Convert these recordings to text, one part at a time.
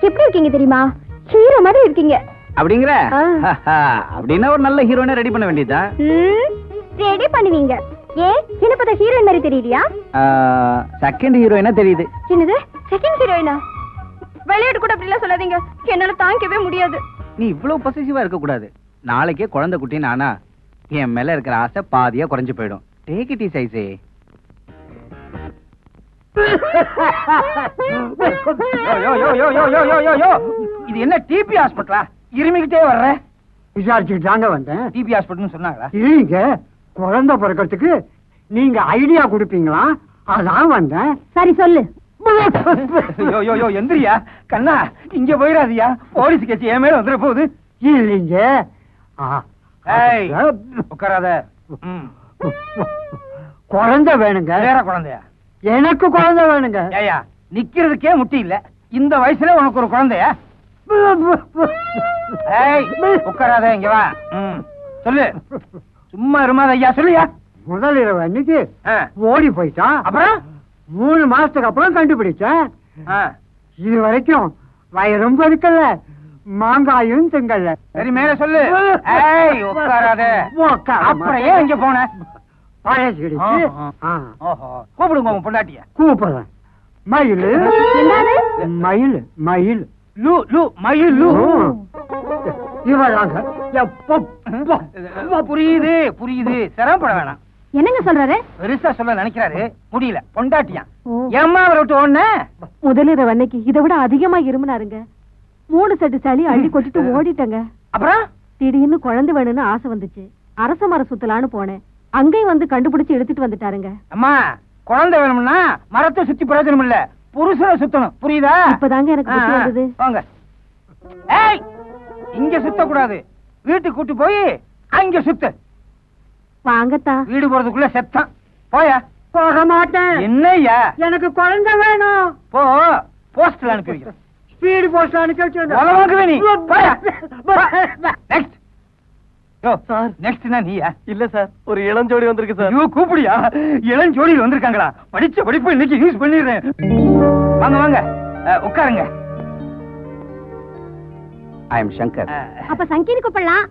எப்படி இருக்கீங்க தெரியுமா? ஹீரோ மாதிரி இருக்கீங்க. அப்படிங்கிற அப்படின்னா ஒரு நல்ல ஹீரோயினை ரெடி பண்ண வேண்டியதுதான். ரெடி பண்ணுவீங்க. ஏன் என்ன பார்த்தா ஹீரோயின் மாதிரி தெரியலையா? செகண்ட் ஹீரோயினா தெரியுது. என்னது செகண்ட் ஹீரோயினா? விளையாட்டு கூட அப்படி எல்லாம் சொல்லாதீங்க, என்னால தாங்கவே முடியாது. நீ இவ்வளவு பொசசிவா இருக்க கூடாது. நாளைக்கே குழந்தை குட்டி நானா என் மேல இருக்கிற ஆசை பாதியா குறைஞ்சு போயிடும். Take it easy. இது என்ன டிபி ஹாஸ்பிட்டலா? இருமிக்கிட்டே வர்ற? விசாரிச்சுட்டு தாங்க வந்தேன். டிபி ஹாஸ்பிட்டல் சொன்னாங்களா? இல்லைங்க, குழந்தை பிறக்கிறதுக்கு நீங்க ஐடியா கொடுப்பீங்களா, அதான் வந்தேன். சரி சொல்லு. எந்திரியா கண்ணா, இங்க போயிடாதியா, போலீஸ் கேச்சு என் மேல வந்துட போகுது. இல்லைங்க, உட்காராத. குழந்தை வேணுங்க. வேற குழந்தையா? எனக்கு குழந்தை வேணுங்க. ஏயா நிக்கிறதுக்கே முட்டி இல்ல, இந்த வயசுல உனக்கு ஒரு குழந்தையா? உட்காராத, இங்க வா. சொல்லு, சும்மா இருமாத ஐயா. சொல்லியா. முதல் இரவு அன்னைக்கு ஓடி போயிட்டான். அப்புறம் 3 மாசத்துக்கு அப்புறம் கண்டுபிடிச்சேன். இது வரைக்கும் வயிறும் பெருக்கல, மாங்காயும் திங்கல. சரி மேல சொல்லு. உட்காராத. அப்புறம் ஏன் இங்க போன? பழசிடுச்சு. கூப்பிடுங்க உங்க பொண்டாட்டிய. கூப்பிடுறேன். மயில் மயில் மயில் மயில். இவராங்க. புரியுது புரியுது, சிரமப்பட வேணாம். என்னங்க சொல்றாரு? பெருசா சொல்ல நினைக்கிறாரு, முடியல. பொண்டாட்டியா ஏம்மா அவரை விட்டு ஓடுன? முதலிரவு அன்னைக்கு இதை விட அதிகமா இருமுனாருங்க. 3 செட்டு சளி அள்ளி கொட்டிட்டு ஓடிட்டங்க. அப்புறம் திடீர்னு குழந்தை வேணும்னு ஆசை வந்துச்சு. அரச மரம் சுத்தலான்னு போனேன். அங்கேயும் வந்து கண்டுபிடிச்சு எடுத்துட்டு வந்துட்டாருங்க. அம்மா, குழந்தை வேணும்னா மரத்தை சுத்தி பிரயோஜனம் இல்ல, புருஷனை சுத்தணும். புரியுதா? இப்பதாங்க எனக்கு புத்தி வந்தது. வாங்க. இங்க சுத்த கூடாது, வீட்டுக்கு கூட்டி போய் அங்க சுத்து. வாங்கத்தா. வீடு போறதுக்குள்ள செத்தான். போயா. போக மாட்டேன். என்னய்யா? எனக்கு குழந்தை வேணும். போ, போஸ்ட்ல அனுப்பி வைக்கிறேன். ஸ்பீடு போஸ்ட் அனுப்பி வச்சு. நெக்ஸ்ட். நெக்ஸ்ட்னா நீயா? இல்ல சார், ஒரு இளஞ்சோடி வந்திருக்கு சார். கூப்பிடியா? இளஞ்சோடியில் வந்திருக்காங்களா? படிச்ச படிப்பு இன்னைக்கு யூஸ் பண்ணிடுறேன். வாங்க வாங்க, உட்காருங்க. I am Shankar. அப்ப சங்கீனு கூப்பிடலாம்.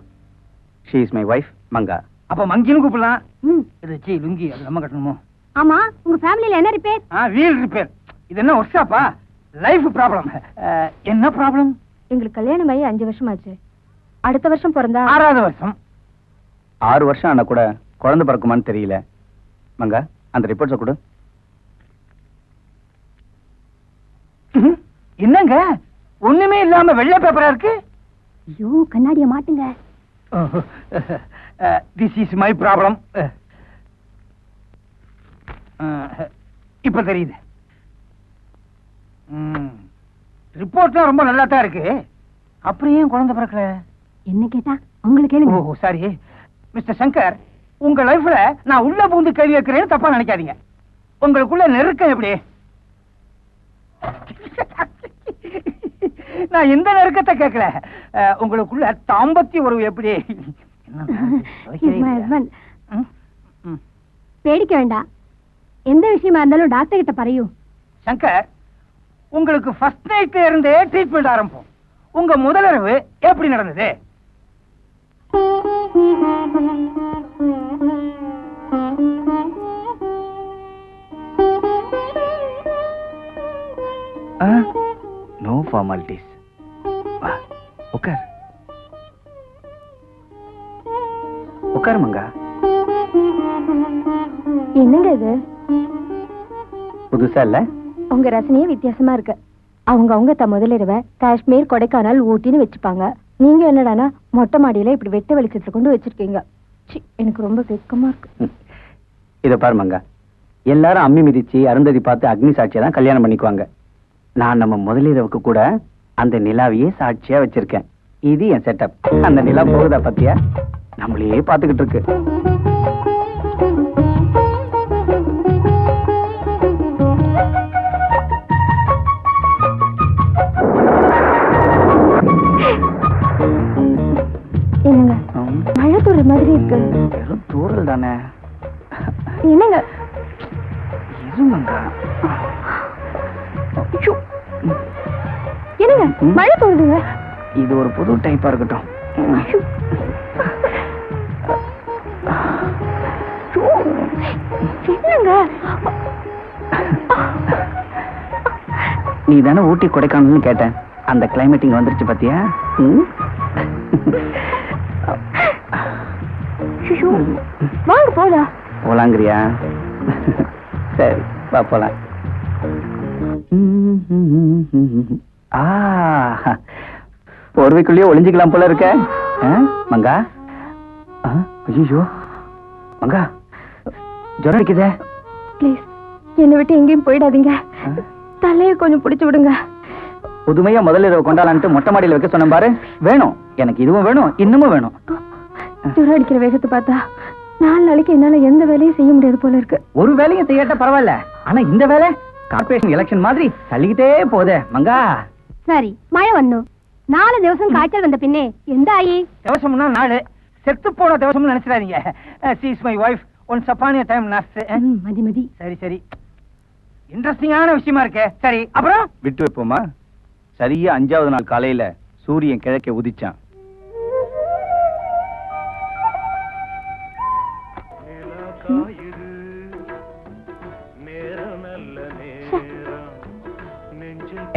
ஷீ இஸ் மை வைஃப் மங்கா. அப்ப மங்கின்னு கூப்பிடலாம். இது லுங்கி அது நம்ம கட்டணுமோ? ஆமா, உங்க ஃபேமிலில என்ன ரிப்பேர்? Wheel repair. இது என்ன ஒர்க் ஷாப்பா? Life problem. என்ன ப்ராப்ளம்? எங்களுக்கு கல்யாணம் ஆகி 5 வருஷம் ஆச்சு. அடுத்த வருஷம் பிறந்தா 6வது வருஷம். 6 வருஷம் ஆனா கூட குழந்தை பிறக்குமான்னு தெரியல. மங்கா, அந்த ரிப்போர்ட்ஸை கொடு. என்னங்க ஒண்ணுமே இல்லாம வெள்ளை பேப்பரா இருக்கு? ஐயோ, கண்ணாடிய மாட்டுங்க. This is my problem. இப்ப தெரியுது. ரிப்போர்ட்லாம் ரொம்ப நல்லா தான் இருக்கு. அப்புறம் ஏன் குழந்தை பிறக்கல? என்ன கேட்டா உங்களுக்கு கேளுங்க. ஓ சாரி மிஸ்டர் சங்கர், உங்க லைஃப்ல நான் உள்ள பூந்து கேள்வி வைக்கிறேன்னு தப்பா நினைக்காதீங்க. உங்களுக்குள்ள நெருக்கம் எப்படி? நான் எந்த நெருக்கத்தை கேட்கல, உங்களுக்குள்ள தாம்பத்திய உறவு எப்படி? பேடிக்க வேண்டாம், எந்த விஷயமா இருந்தாலும் டாக்டர் கிட்ட பறையும். சங்கர், உங்களுக்கு ஃபர்ஸ்ட் நைட்ல இருந்தே ட்ரீட்மெண்ட் ஆரம்பம். உங்க முதலிரவு எப்படி நடந்தது? No formalities. உட்கார் உட்கார் மங்கா. என்னங்க இது? புதுசா இல்ல? உங்க ரசனையே வித்தியாசமா இருக்கு. அவங்க முதலிரவை காஷ்மீர், கொடைக்கானல், ஊட்டின்னு வச்சுப்பாங்க. நீங்க என்னடானா மொட்டை மாடியில இப்படி வெட்ட வெளிச்சத்துல கொண்டு வச்சிருக்கீங்க. எனக்கு ரொம்ப வெக்கமா இருக்கு. இத பாரு மங்கா, எல்லாரும் அம்மி மிதிச்சு அருந்ததி பார்த்து அக்னி சாட்சியா தான் கல்யாணம் பண்ணிக்குவாங்க. நான் நம்ம முதலிரவுக்கு கூட அந்த நிலாவையே சாட்சியா வச்சிருக்கேன். இது என் செட்டப். அந்த நிலா போகுதா பத்தியா? நம்மளையே பாத்துக்கிட்டு இருக்கு. என்னங்க மழை தூர மாதிரி இருக்கு? வெறும் தூரல் தானே. என்னங்க இருமங்கா. என்னங்க இருங்க மழை போகுதுங்க. இது ஒரு புது டைப்பா இருக்கட்டும். என்னங்க நீ தானே ஊட்டி கொடைக்கானல்னு கேட்டேன். அந்த கிளைமேட் இங்க வந்துருச்சு பாத்தியா? ஐயோ, வாங்க போலாம். போலாங்கிறியா? சரி வா போலாம். போர்வைக்குள்ளேயே ஒளிஞ்சுக்கலாம் போல இருக்க. மங்கா, ஐயோ மங்கா, ஜுரம் அடிக்குதே. ப்ளீஸ் என்னை விட்டு எங்கேயும் போயிடாதீங்க. தலையை கொஞ்சம் பிடிச்சு விடுங்க. புதுமையா முதல்ல இதை கொண்டாடலான்ட்டு மொட்டை மாடியில வைக்க சொன்ன பாரு. வேணும், எனக்கு இதுவும் வேணும், இன்னமும் வேணும். ஜுரம் அடிக்கிற வேகத்தை பார்த்தா 4 நாளைக்கு என்னால எந்த வேலையும் செய்ய முடியாது போல இருக்கு. ஒரு வேலையும் செய்யட்ட பரவாயில்ல, ஆனா இந்த வேலை கார்பரேஷன் எலெக்ஷன் மாதிரி தள்ளிக்கிட்டே போதே மங்கா. சரி, மழை வந்தோம். 4 திவசம் காய்ச்சல் வந்த பின்னே எந்த ஆயி தேவசம்னா நாடு செத்து போன தேவசம்னு நினைச்சிடாதீங்க. she is my wife once upon a time nurse. மதி மதி. சரி சரி, இன்ட்ரெஸ்டிங்கான விஷயமா இருக்கே. சரி, அப்புறம் விட்டு வைப்போமா? சரியா 5வது நாள் காலையில சூரியன் கிழக்கே உதிச்சான்.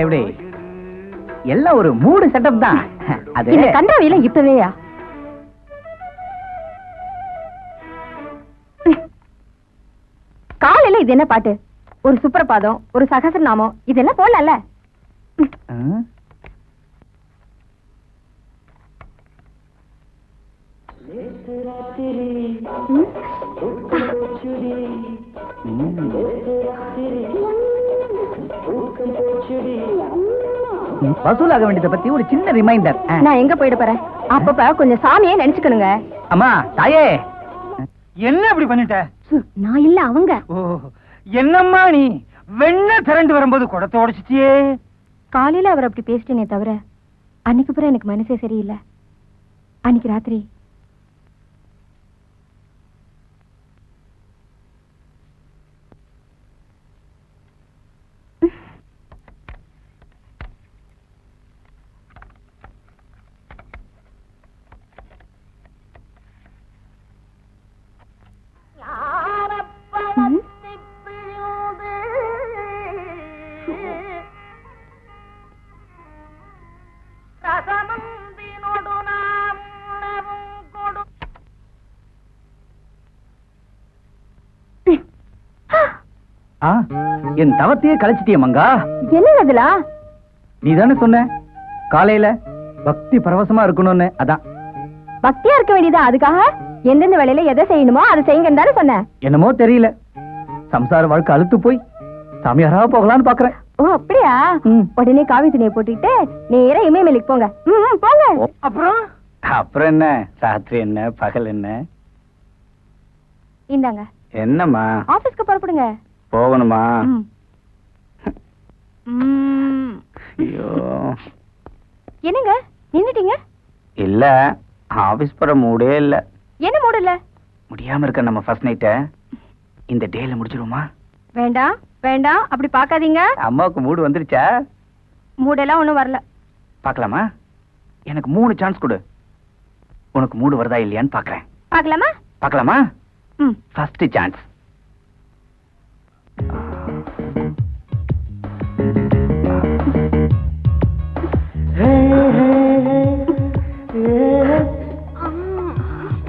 எப்படி எல்லாம் ஒரு மூடு செட்டப் தான். அது இந்த கண்டாவியில இப்பவேயா? காலையில இது என்ன பாட்டு? ஒரு சுப்ரபாதம், ஒரு சகஸ்ரநாமம், இதெல்லாம் போடல. வசூலாக வேண்டியதை பத்தி ஒரு சின்ன ரிமைண்டர். நான் எங்க போயிட போறேன்? அப்பப்ப கொஞ்சம் சாமியே நினைச்சுக்கணுங்க. அம்மா தாயே, என்ன இப்படி பண்ணிட்ட? நான் இல்ல அவங்க. ஓ, என்னம்மா நீ வெண்ண திரண்டு வரும்போது குடத்தை உடைச்சிட்டியே. காலையில அவர் அப்படி பேசிட்டேனே தவிர அன்னைக்கு பிறகு எனக்கு மனசே சரியில்லை. அன்னைக்கு ராத்திரி என் தவத்தையே கழிச்சிட்டிய மங்கா. என்னங்க அதுலா? நீ தானே சொன்ன காலையில பக்தி பரவசமா இருக்கணும்னு. அதான் பக்தியா இருக்க வேண்டியதா? அதுக்காக எந்தெந்த வேலையில எதை செய்யணுமோ அதை செய்யுங்கன்னு தானே சொன்னேன். என்னமோ தெரியல, சம்சார வாழ்க்கை அழுத்து போய் சாமியாரா போகலான்னு பாக்குறேன். ஓ அப்படியா? உடனே காவி துணியை போட்டுக்கிட்டு நேரா இமயமலைக்கு போங்க. போங்க. அப்புறம் அப்புறம் என்ன, ராத்திரி என்ன பகல் என்ன? இந்தாங்க. என்னம்மா? ஆபீஸ்க்கு புறப்படுங்க. போகணுமா? ஐயோ, என்னங்க நின்னுட்டீங்க? இல்ல, ஆபீஸ் போற மூடே இல்ல. என்ன மூடு இல்ல? முடியாம இருக்க நம்ம ஃபர்ஸ்ட் நைட்ட இந்த டேல முடிச்சிருமா? வேண்டாம் வேண்டாம், அப்படி பாக்காதீங்க. அம்மாவுக்கு மூடு வந்துருச்சா? மூடெல்லாம் ஒண்ணும் வரல. பாக்கலாமா? எனக்கு 3 சான்ஸ் கொடு, உனக்கு மூடு வருதா இல்லையான்னு பாக்குறேன். பாக்கலாமா? பாக்கலாமா? First chance.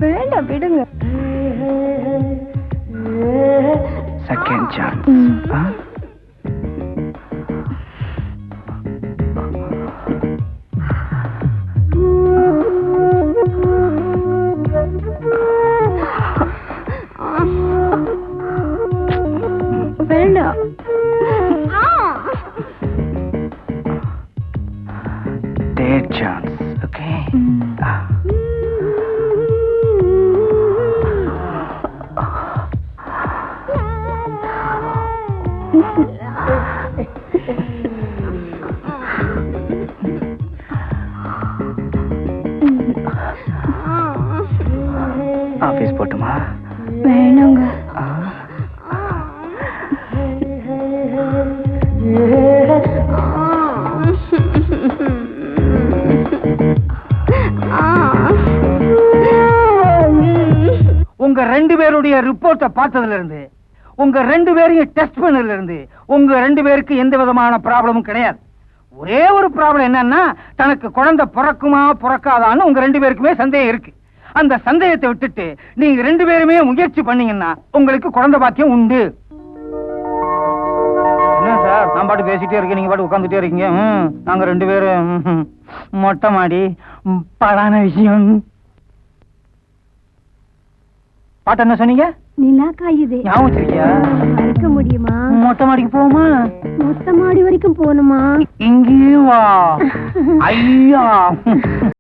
வேண்டாம் விடுங்க. Second chance. வேண்டாம். Third chance. ஓகே. ஆபீஸ் போட்டுமா? வேணுங்க. என்னுடைய ரிப்போர்ட்டை பார்த்ததுல இருந்து உங்க 2 பேரையும் டெஸ்ட் பண்ணதுல இருந்து உங்க 2 பேருக்கு எந்த விதமான ப்ராப்ளமும் கிடையாது. ஒரே ஒரு ப்ராப்ளம் என்னன்னா தனக்கு குழந்தை பிறக்குமா பிறக்காதான்னு உங்க 2 பேருக்குமே சந்தேகம் இருக்கு. அந்த சந்தேகத்தை விட்டுட்டு நீங்க 2 பேருமே முயற்சி பண்ணீங்கன்னா உங்களுக்கு குழந்தை பாக்கியம் உண்டு. என்ன சார் நான் பாட்டு பேசிட்டே இருக்கேன், நீங்க பாட்டு உட்காந்துட்டே இருக்கீங்க. நாங்க 2 பேரும் மொட்டை மாடி படான விஷயம். பாட்டு என்ன சொன்னீங்க? நிலா காயுது. ஞாபகம் வச்சிருக்கியா? மறைக்க முடியுமா? மொட்டை மாடிக்கு போமா? மொட்டை மாடி வரைக்கும் போகணுமா? இங்கேயும் வா. ஐயா